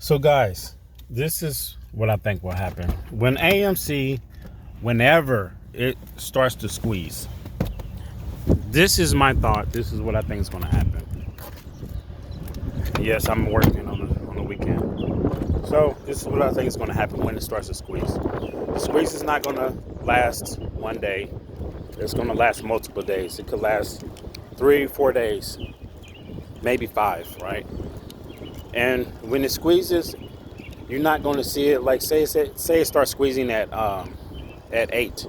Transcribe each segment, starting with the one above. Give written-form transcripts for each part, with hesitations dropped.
So guys, this is what I think will happen. When AMC, whenever it starts to squeeze, this is my thought. This is what I think is going to happen. Yes, I'm working on the weekend. So this is what I think is going to happen when it starts to squeeze. The squeeze is not going to last one day. It's going to last multiple days. It could last 3-4 days, maybe 5, right? And when it squeezes, you're not going to see it like say it starts squeezing at 8.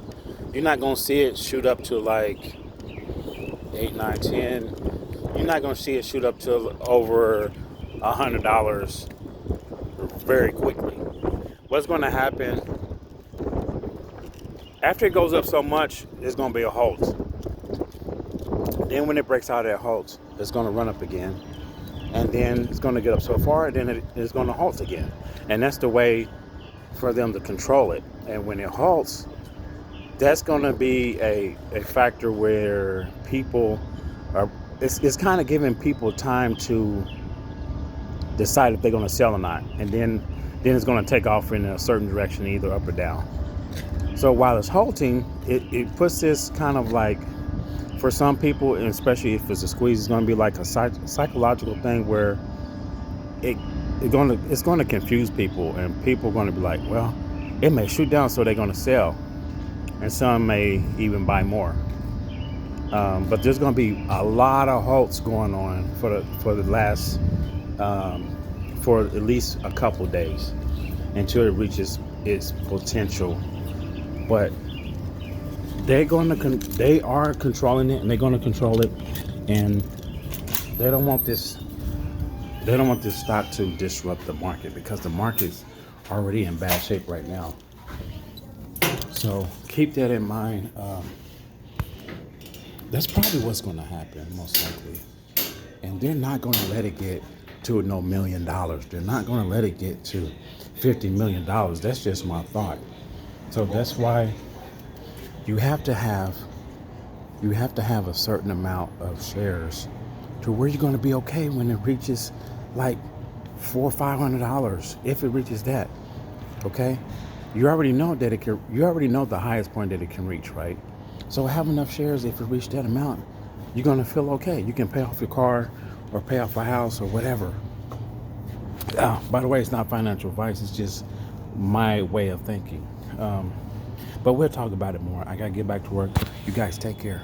You're not going to see it shoot up to like 8, 9, 10. You're not going to see it shoot up to over $100 very quickly. What's going to happen after it goes up so much? There's going to be a halt. Then when it breaks out of that halt, it's going to run up again. And then it's going to get up so far, and then it's going to halt again. And that's the way for them to control it. And when it halts, that's going to be a factor where people are, it's kind of giving people time to decide if they're going to sell or not. And then it's going to take off in a certain direction, either up or down. So while it's halting, it puts this kind of like, for some people, and especially if it's a squeeze, it's going to be like a psychological thing where it's going to confuse people, and people are going to be like, well, it may shoot down, so they're going to sell, and some may even buy more. But there's going to be a lot of halts going on for the last for at least a couple days until it reaches its potential. But they are controlling it, and they're going to control it, and they don't want this stock to disrupt the market, because the market's already in bad shape right now. So keep that in mind. That's probably what's going to happen, most likely. And they're not going to let it get to no $1 million. They're not going to let it get to $50 million. That's just my thought. So that's why you have to have a certain amount of shares to where you're going to be okay when it reaches like $400 or $500, if it reaches that. Okay, you already know that you already know the highest point that it can reach, right? So have enough shares. If it reaches that amount, you're going to feel okay. You can pay off your car or pay off a house or whatever. By the way, it's not financial advice. It's just my way of thinking. But we'll talk about it more. I got to get back to work. You guys take care.